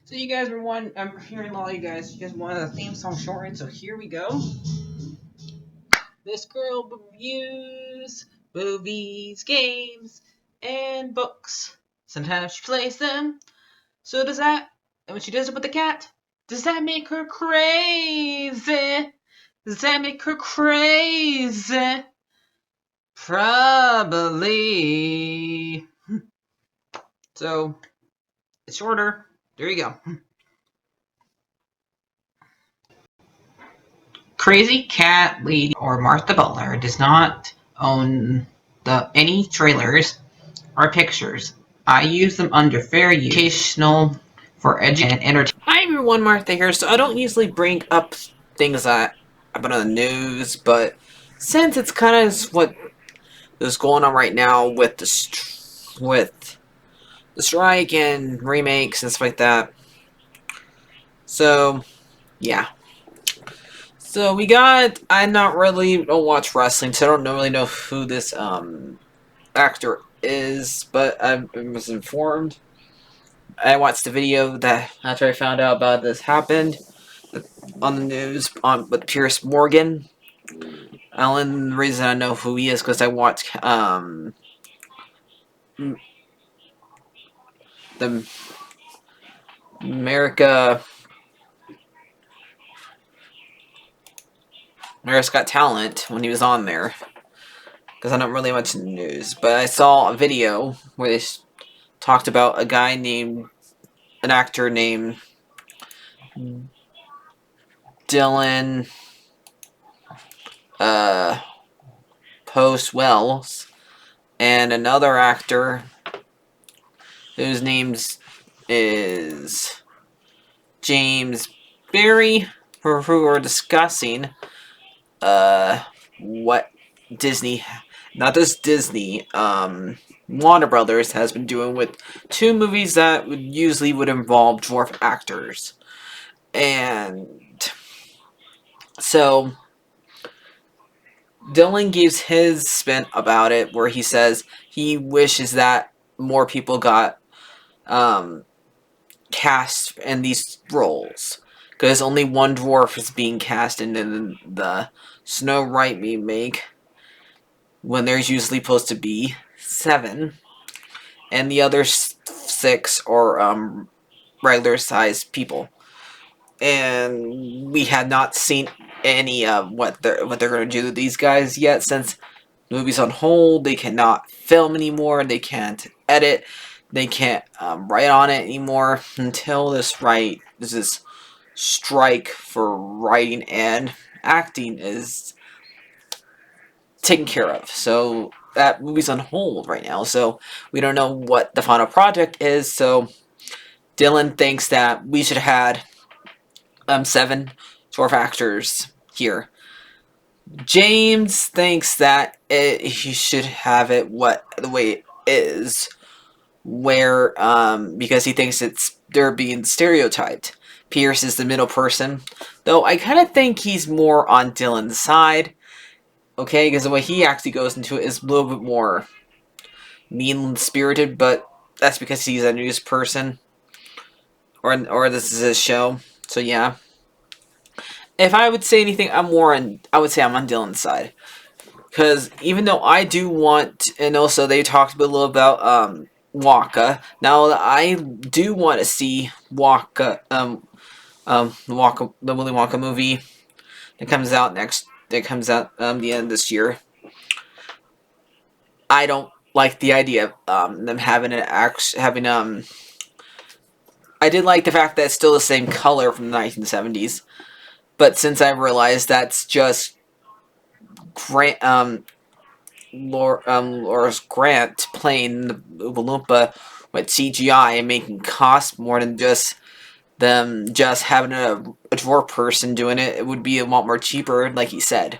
So you guys were one. I'm hearing a lot of you guys. You guys wanted a theme song shortened, so here we go. This girl reviews movies, games, and books. Sometimes she plays them. So does that. And when she does it with the cat, does that make her crazy? Does that make her crazy? Probably. So it's shorter. There you go. Crazycatlady or Martha Butler does not own any trailers or pictures. I use them under fair use, educational, for education and entertainment. Hi everyone, Martha here. So I don't usually bring up things that happen on the news, but since it's kind of what is going on right now with with the strike and remakes and stuff like that. So yeah. So we got. Don't watch wrestling, so I don't really know who this actor is, but I was informed. I watched the video that after I found out about this happened on the news with Pierce Morgan. The reason I know who he is because I watched the America's Got Talent when he was on there, because I don't really watch the news. But I saw a video where they talked about an actor named Dylan Post Wells, and another actor whose name is James Barry, who are discussing what Disney, not just Disney, Warner Brothers has been doing with two movies that usually would involve dwarf actors. And so Dylan gives his spin about it, where he says he wishes that more people got cast in these roles, because only one dwarf is being cast in the Snow White remake, when there's usually supposed to be 7, and the other 6 are regular sized people. And we had not seen any what they're going to do to these guys yet, since the movie's on hold. They cannot film anymore. They can't edit. They can't write on it anymore until this strike for writing and acting is taken care of. So that movie's on hold right now. So we don't know what the final project is. So Dylan thinks that we should have had 7 dwarf actors here. James thinks that he should have it the way it is, where because he thinks they're being stereotyped. Pierce is the middle person, though I kind of think he's more on Dylan's side. Okay, because the way he actually goes into it is a little bit more mean-spirited, but that's because he's a news person, or this is his show. So yeah. If I would say anything, I would say I'm on Dylan's side. Because even though I do want, and also they talked a little about Wonka. Now I do want to see Wonka, the Willy Wonka movie that comes out the end of this year. I don't like the idea of them having I did like the fact that it's still the same color from the 1970s, but since I realized that's just Laura's Grant playing the Oompa Loompa with CGI and making cost more than just them just having a dwarf person doing it, it would be a lot more cheaper, like he said.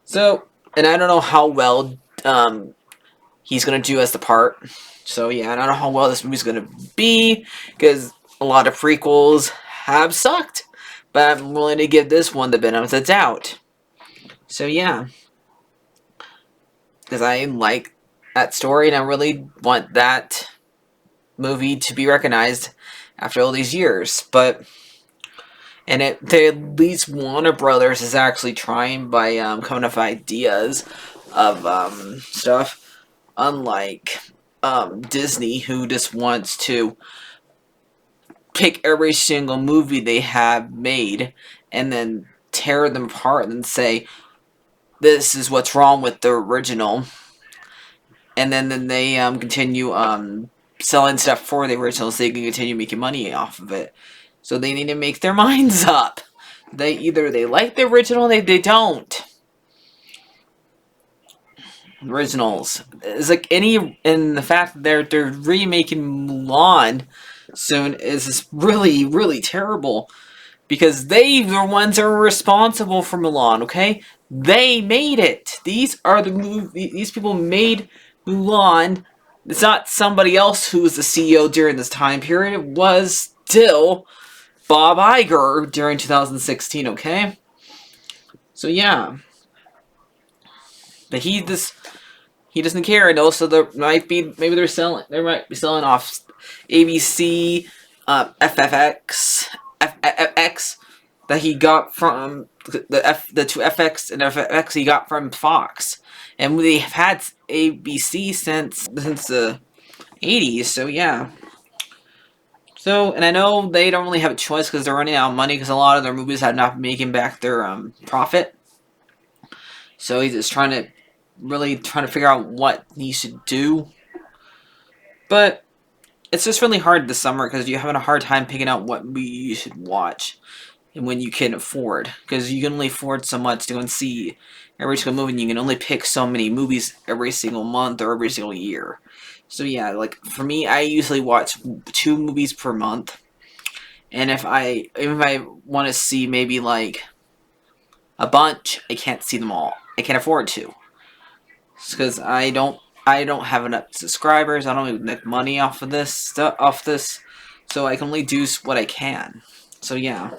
So, and I don't know how well he's gonna do as the part. So yeah, I don't know how well this movie's gonna be, because a lot of prequels have sucked, but I'm willing to give this one the benefit of the doubt. So yeah, because I like that story and I really want that movie to be recognized after all these years. But at least Warner Brothers is actually trying by coming up with ideas of stuff, unlike Disney, who just wants to pick every single movie they have made and then tear them apart and say this is what's wrong with the original, and then they continue selling stuff for the original so they can continue making money off of it. So they need to make their minds up. They like the original, they don't. Originals. It's like any, and the fact that they're remaking Mulan soon is just really, really terrible. Because they the ones that are responsible for Mulan, okay? They made it. These people made Mulan. It's not somebody else who was the CEO during this time period. It was still Bob Iger during 2016, okay? So yeah. But he doesn't care, and also maybe they might be selling off ABC, FFX, FX that he got from the two FX and FX he got from Fox, and they've had ABC since the 80s. So yeah. So, and I know they don't really have a choice because they're running out of money because a lot of their movies have not been making back their profit. So he's just trying to figure out what he should do. But it's just really hard this summer because you're having a hard time picking out what movie you should watch and when you can afford. Because you can only afford so much to go and see every single movie, and you can only pick so many movies every single month or every single year. So yeah, like for me, I usually watch 2 movies per month. And if I want to see maybe like a bunch, I can't see them all. I can't afford to. Because I don't have enough subscribers. I don't even make money off of this so I can only do what I can. So yeah,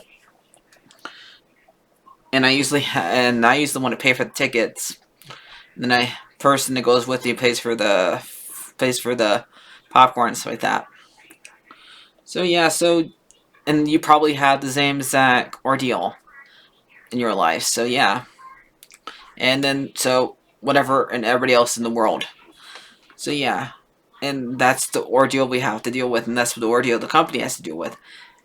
and I usually want to pay for the tickets. And then person that goes with me pays for the popcorn and stuff like that. So yeah, and you probably have the same exact ordeal in your life. So yeah, and then whatever, and everybody else in the world. So yeah, and that's the ordeal we have to deal with, and that's the ordeal the company has to deal with.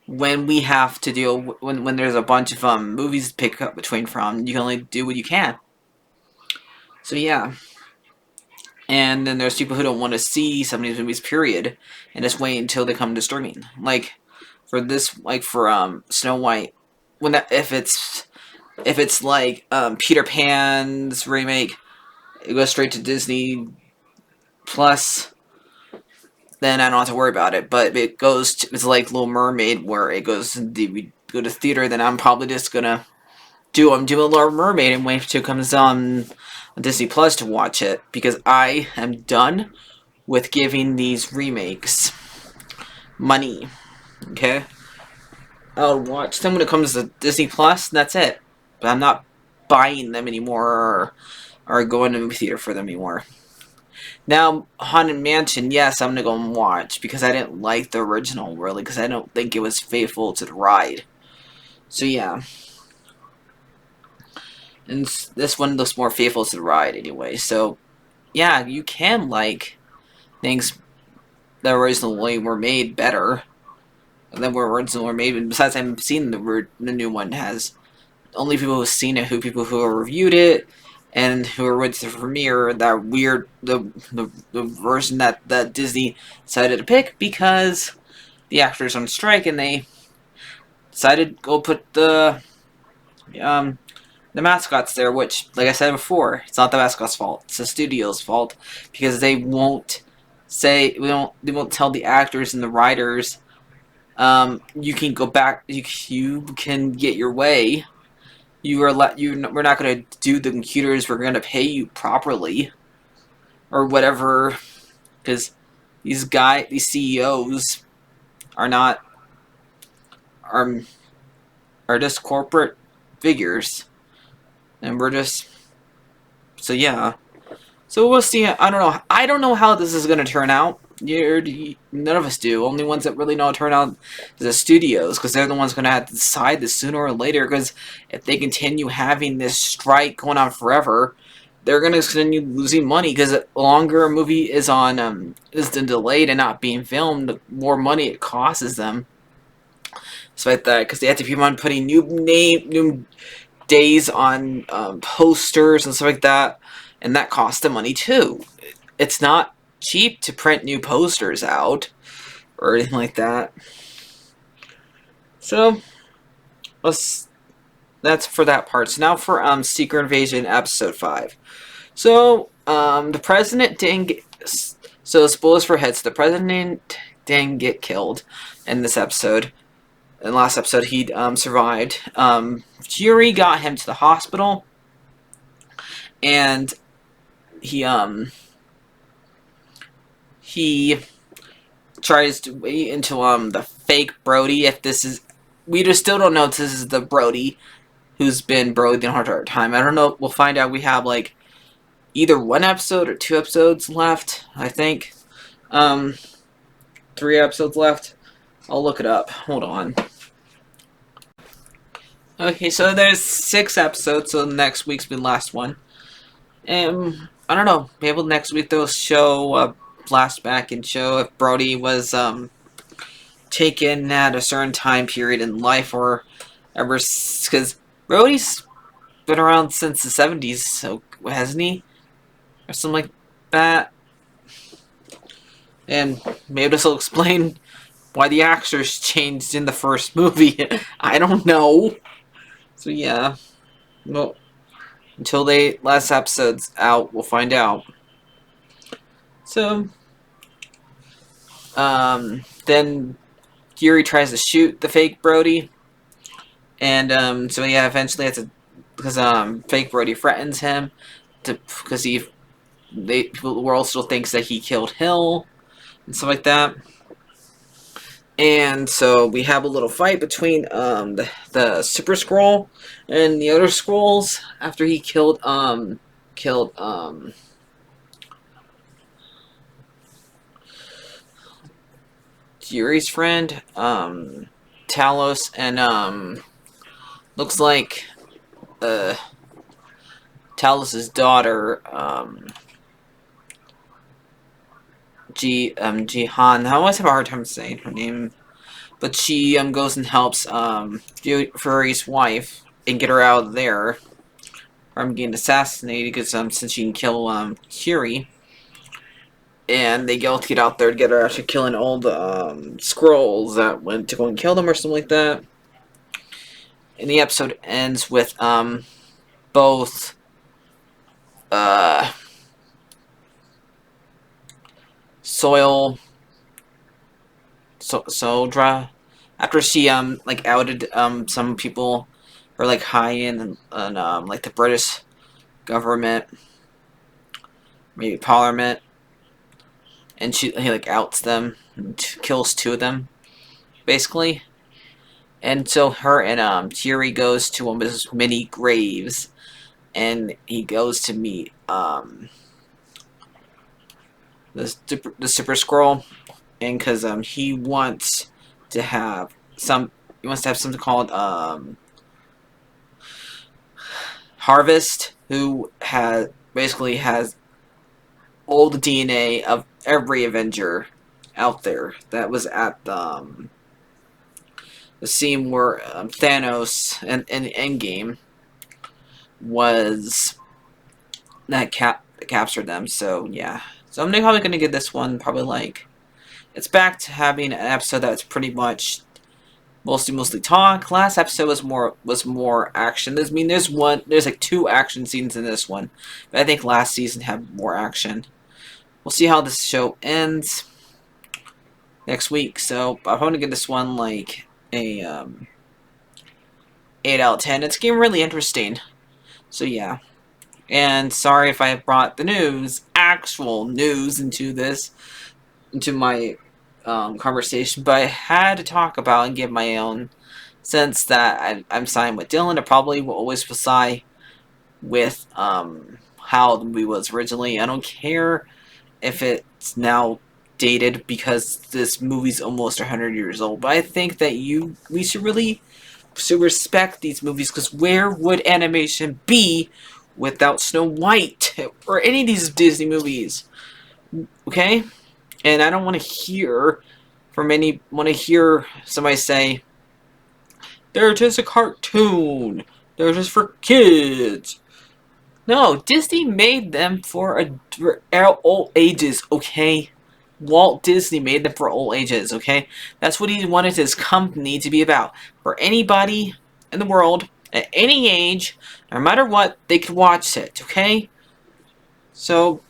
When we have to deal when there's a bunch of movies to pick up between from, you can only do what you can. So yeah, and then there's people who don't want to see some of these movies, period, and just wait until they come to streaming. Like for Snow White, if it's like Peter Pan's remake, it goes straight to Disney Plus. Then I don't have to worry about it. But if it's like Little Mermaid, where it goes to go to theater, then I'm probably just gonna doing Little Mermaid and wait till it comes on Disney Plus to watch it, because I am done with giving these remakes money. Okay, I'll watch them when it comes to Disney Plus, and that's it. But I'm not buying them anymore or going to the movie theater for them anymore. Now, Haunted Mansion, yes, I'm gonna go and watch, because I didn't like the original, really, because I don't think it was faithful to the ride. So, yeah. And this one looks more faithful to the ride, anyway. So, yeah, you can like things that originally were made better than were originally made. And besides, I haven't seen the new one. Has only people who've seen it, people who have reviewed it, and who are went to the premiere, that weird the version that Disney decided to pick, because the actors on strike, and they decided to go put the mascots there, which, like I said before, it's not the mascot's fault. It's the studio's fault, because they won't tell the actors and the writers, you can go back, you can get your way. We're not going to do the computers. We're going to pay you properly, or whatever, because these CEOs are not are just corporate figures, and we're just so yeah. So we'll see. I don't know how this is going to turn out. None of us do. Only ones that really know how to turn out is the studios, because they're the ones going to have to decide this sooner or later. Because if they continue having this strike going on forever, they're going to continue losing money. Because the longer a movie is delayed and not being filmed, the more money it costs them. So like that, because they have to keep on putting new days on posters and stuff like that, and that costs them money too. It's not cheap to print new posters out or anything like that. So that's for that part. So now for Secret Invasion episode 5. So the president didn't get, so spoilers for heads. The president didn't get killed in this episode. In the last episode, he survived. Fury got him to the hospital, and he tries to wait until the fake Brody. If this is, we just still don't know if this is the Brody who's been Brody the entire time. I don't know. We'll find out. We have like either 1 episode or 2 episodes left. I think 3 episodes left. I'll look it up. Hold on. Okay, so there's 6 episodes, so next week's be the last one. And I don't know, maybe next week they'll show a flashback and show if Brody was taken at a certain time period in life, or ever, because Brody's been around since the 70s, so hasn't he? Or something like that. And maybe this will explain why the actors changed in the first movie. I don't know. So yeah, well, until the last episode's out, we'll find out. So, then Fury tries to shoot the fake Brody, and so yeah, eventually has to, because fake Brody threatens him because the world still thinks that he killed Hill and stuff like that. And so we have a little fight between the Super Skrull and the other Skrulls after he killed Fury's friend, Talos, and looks like Talos's daughter, Jihan. I always have a hard time saying her name, but she goes and helps Fury's wife and get her out of there from getting assassinated, because since she can kill Fury, and they go to get out there together after killing all the Skrulls that went to go and kill them or something like that. And the episode ends with both Soldra, after she like outed some people, or like high in and like the British government, maybe Parliament, and he like outs them and kills 2 of them basically. And so her and Fury goes to one of his many graves, and he goes to meet the Super Skrull, and because he wants to have something called Harvest, who basically has all the DNA of every Avenger out there that was at the scene where Thanos and Endgame was that captured them. So yeah, so I'm probably gonna give this one probably like, it's back to having an episode that's pretty much mostly talk. Last episode was more action. I mean, there's like 2 action scenes in this one, but I think last season had more action. We'll see how this show ends next week. So I'm going to give this one like a 8 out of 10. It's getting really interesting. So yeah, and sorry if I brought the actual news into my conversation, but I had to talk about and give my own sense that I'm siding with Dylan. I probably will always side with how the movie was originally. I don't care if it's now dated because this movie's almost 100 years old. But I think that we should respect these movies, because where would animation be without Snow White or any of these Disney movies? Okay, and I don't want to hear somebody say they're just a cartoon. They're just for kids. No, Disney made them for all ages, okay? Walt Disney made them for all ages, okay? That's what he wanted his company to be about. For anybody in the world, at any age, no matter what, they could watch it, okay? So,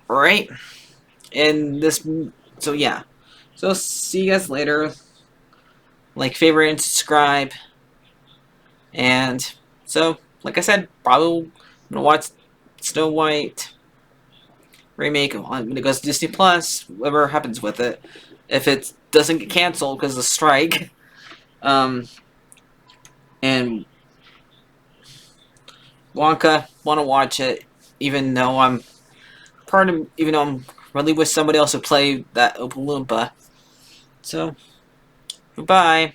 alright? And so yeah. So, see you guys later. Like, favorite, and subscribe. And, so, like I said, probably I'm gonna watch Snow White remake when it goes to Disney Plus, whatever happens with it. If it doesn't get canceled because of the strike. And Wonka, want to watch it, even though I'm really wish somebody else would play that Oompa Loompa. So, goodbye.